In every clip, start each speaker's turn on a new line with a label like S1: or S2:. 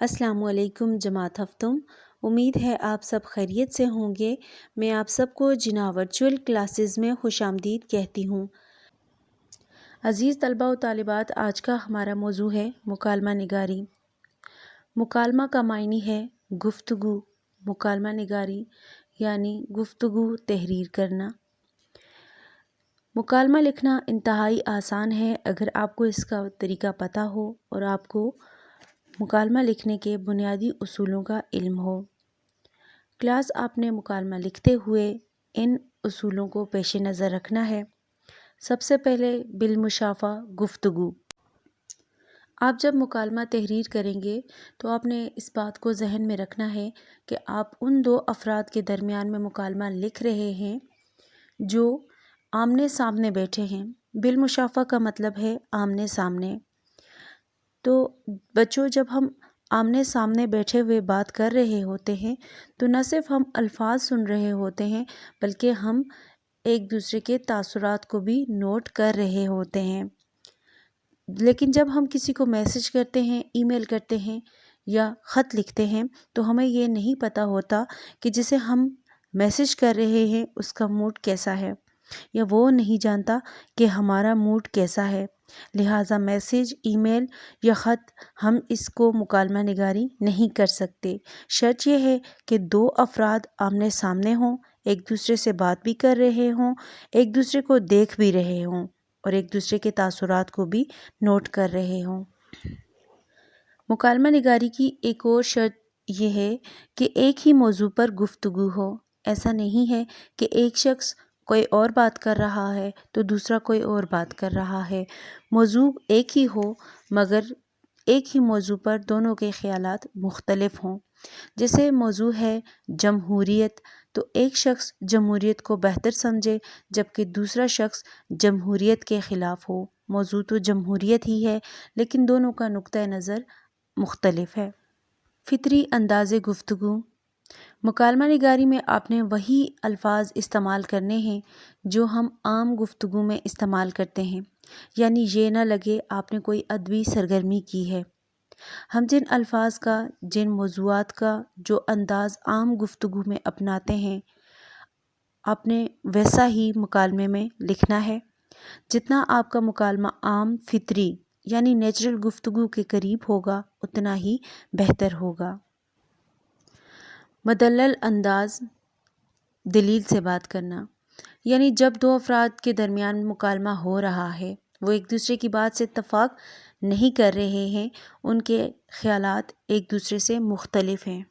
S1: अस्सलाम वालेकुम जमात हफ्तुम। उम्मीद है आप सब खैरियत से होंगे। मैं आप सबको जिना वर्चुअल क्लासेस में खुशामदीद कहती हूँ। अज़ीज़ तलबा व तालिबात, आज का हमारा मौजू है मुकालमा निगारी। मुकालमा का मायनी है गुफ्तगू। मुकालमा निगारी यानी गुफ्तगू तहरीर करना। मुकालमा लिखना इंतहाई आसान है अगर आपको इसका तरीका पता हो और आपको मुकालमा लिखने के बुनियादी उसूलों का इल्म हो। क्लास आपने मुकालमा लिखते हुए इन उसूलों को पेश नज़र रखना है। सबसे पहले बिलमुशाफ़ा गुफ्तगू। आप जब मुकालमा तहरीर करेंगे तो आपने इस बात को जहन में रखना है कि आप उन दो अफराद के दरमियान में मुकालमा लिख रहे हैं जो आमने सामने बैठे हैं। बिलमुशाफ़ा का मतलब है आमने सामने। तो बच्चों, जब हम आमने सामने बैठे हुए बात कर रहे होते हैं तो न सिर्फ हम अल्फाज सुन रहे होते हैं बल्कि हम एक दूसरे के तासुरात को भी नोट कर रहे होते हैं। लेकिन जब हम किसी को मैसेज करते हैं, ईमेल करते हैं या ख़त लिखते हैं तो हमें ये नहीं पता होता कि जिसे हम मैसेज कर रहे हैं उसका मूड कैसा है, या वो नहीं जानता कि हमारा मूड कैसा है। लिहाजा मैसेज, ईमेल या ख़त हम इसको मुकालमा निगारी नहीं कर सकते। शर्त यह है कि दो अफराद आमने सामने हों, एक दूसरे से बात भी कर रहे हों, एक दूसरे को देख भी रहे हों और एक दूसरे के तासुरात को भी नोट कर रहे हों। मुकालमा निगारी की एक और शर्त यह है कि एक ही मौजू पर गुफ्तगू हो। ऐसा नहीं है कि एक शख्स कोई और बात कर रहा है तो दूसरा कोई और बात कर रहा है। मौजू एक ही हो मगर एक ही मौजू पर दोनों के ख़यालात मुख्तलिफ हों। जैसे मौजू है जमहूरियत, तो एक शख्स जमहूरियत को बेहतर समझे जबकि दूसरा शख्स जमहूरियत के ख़िलाफ़ हो। मौजू तो जमहूरियत ही है लेकिन दोनों का नुक्ता नज़र मुख्तलिफ है। फ़ितरी अंदाज़े गुफ्तगू। मुकालमा निगारी में आपने वही अल्फाज इस्तेमाल करने हैं जो हम आम गुफ्तगू में इस्तेमाल करते हैं, यानी ये ना लगे आपने कोई अदबी सरगर्मी की है। हम जिन अल्फाज का, जिन मौज़ूआत का जो अंदाज़ आम गुफ्तगू में अपनाते हैं आपने वैसा ही मुकालमे में लिखना है। जितना आपका मुकालमा आम, फितरी यानी नेचुरल गुफ्तगू के करीब होगा उतना ही बेहतर होगा। मदल्लल अंदाज़, दलील से बात करना, यानी जब दो अफराद के दरमियान मुकालमा हो रहा है, वो एक दूसरे की बात से इत्तफ़ाक़ नहीं कर रहे हैं, उनके ख़यालात एक दूसरे से मुख्तलिफ हैं,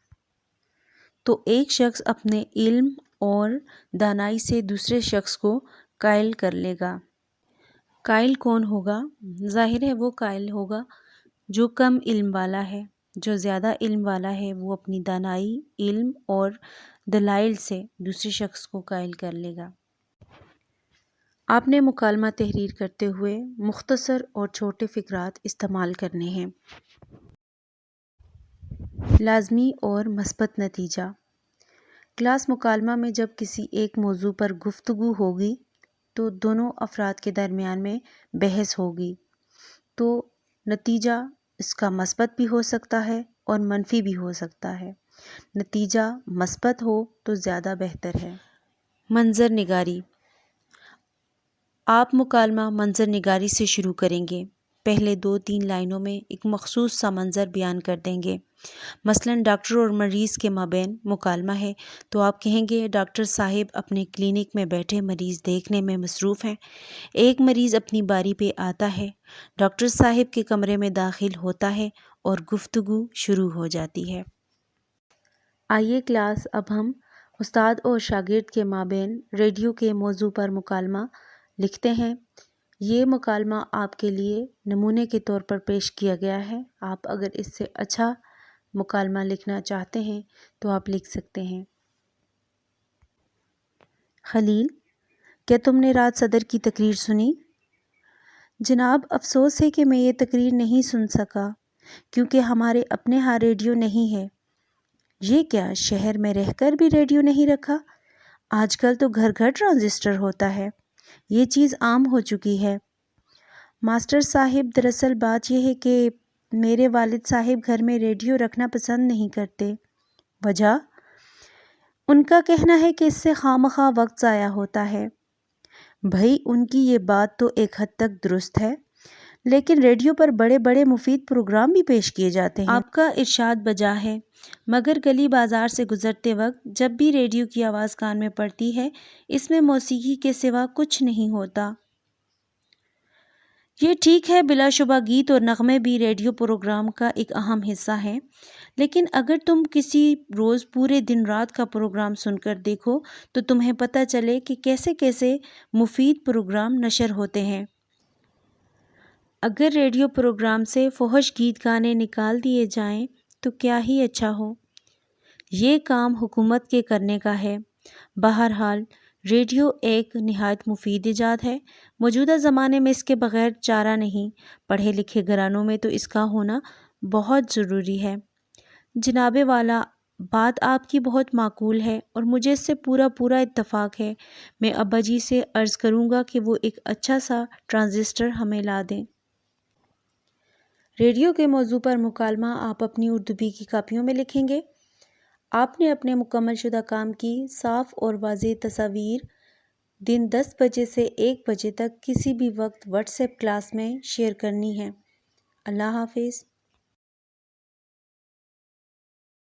S1: तो एक शख्स अपने इल्म और दानाई से दूसरे शख्स को कायल कर लेगा। कायल कौन होगा? ज़ाहिर है वो कायल होगा जो कम इल्म वाला है। जो ज़्यादा इल्म वाला है वो अपनी दानाई, इल्म और दलाइल से दूसरे शख्स को कायल कर लेगा। आपने मुकालमा तहरीर करते हुए मुख्तसर और छोटे फ़िक्रात इस्तेमाल करने हैं। लाज़मी और मस्बत नतीजा। क्लास मुकालमा में जब किसी एक मौजू पर गुफ्तगू होगी तो दोनों अफराद के दरमियान में बहस होगी, तो नतीजा इसका मस्बत भी हो सकता है और मनफी भी हो सकता है। नतीजा मस्बत हो तो ज़्यादा बेहतर है। मंज़र निगारी। आप मुकालमा मंज़र निगारी से शुरू करेंगे। पहले 2-3 लाइनों में एक मखसूस सा मंज़र बयान कर देंगे। मसलन डॉक्टर और मरीज़ के माबैन मुकालमा है तो आप कहेंगे, डॉक्टर साहिब अपने क्लिनिक में बैठे मरीज़ देखने में मसरूफ़ हैं। एक मरीज़ अपनी बारी पे आता है, डॉक्टर साहिब के कमरे में दाखिल होता है और गुफ्तगू शुरू हो जाती है। आइए क्लास, अब हम उस्ताद और शागिर्द के माबैन रेडियो के मौजू पर मुकालमा लिखते हैं। ये मुकालमा आपके लिए नमूने के तौर पर पेश किया गया है। आप अगर इससे अच्छा मुकालमा लिखना चाहते हैं तो आप लिख सकते हैं। खलील, क्या तुमने रात सदर की तकरीर सुनी? जनाब, अफसोस है कि मैं ये तकरीर नहीं सुन सका क्योंकि हमारे अपने यहाँ रेडियो नहीं है। ये क्या, शहर में रहकर भी रेडियो नहीं रखा? आजकल तो घर घर ट्रांजिस्टर होता है, ये चीज़ आम हो चुकी है। मास्टर साहिब, दरअसल बात यह है कि میرے والد صاحب گھر میں ریڈیو رکھنا پسند نہیں کرتے۔ وجہ؟ ان کا کہنا ہے کہ اس سے خواہ وقت ضائع ہوتا ہے۔ بھائی ان کی یہ بات تو ایک حد تک درست ہے، لیکن ریڈیو پر بڑے بڑے مفید پروگرام بھی پیش کیے جاتے ہیں۔ آپ کا ارشاد بجا ہے، مگر گلی بازار سے گزرتے وقت جب بھی ریڈیو کی آواز کان میں پڑتی ہے، اس میں موسیقی کے سوا کچھ نہیں ہوتا۔ یہ ٹھیک ہے، بلا شبہ گیت اور نغمے بھی ریڈیو پروگرام کا ایک اہم حصہ ہیں، لیکن اگر تم کسی روز پورے دن رات کا پروگرام سن کر دیکھو تو تمہیں پتہ چلے کہ کیسے کیسے مفید پروگرام نشر ہوتے ہیں۔ اگر ریڈیو پروگرام سے فحش گیت گانے نکال دیے جائیں تو کیا ہی اچھا ہو۔ یہ کام حکومت کے کرنے کا ہے۔ بہرحال ریڈیو ایک نہایت مفید ایجاد ہے۔ موجودہ زمانے میں اس کے بغیر چارہ نہیں۔ پڑھے لکھے گھرانوں میں تو اس کا ہونا بہت ضروری ہے۔ جناب والا، بات آپ کی بہت معقول ہے اور مجھے اس سے پورا اتفاق ہے۔ میں ابا جی سے عرض کروں گا کہ وہ ایک اچھا سا ٹرانزسٹر ہمیں لا دیں۔ ریڈیو کے موضوع پر مکالمہ آپ اپنی اردو بی کی کاپیوں میں لکھیں گے۔ آپ نے اپنے مکمل شدہ کام کی صاف اور واضح تصاویر دن 10 بجے سے 1 بجے تک کسی بھی وقت واٹس ایپ کلاس میں شیئر کرنی ہے۔ اللہ حافظ۔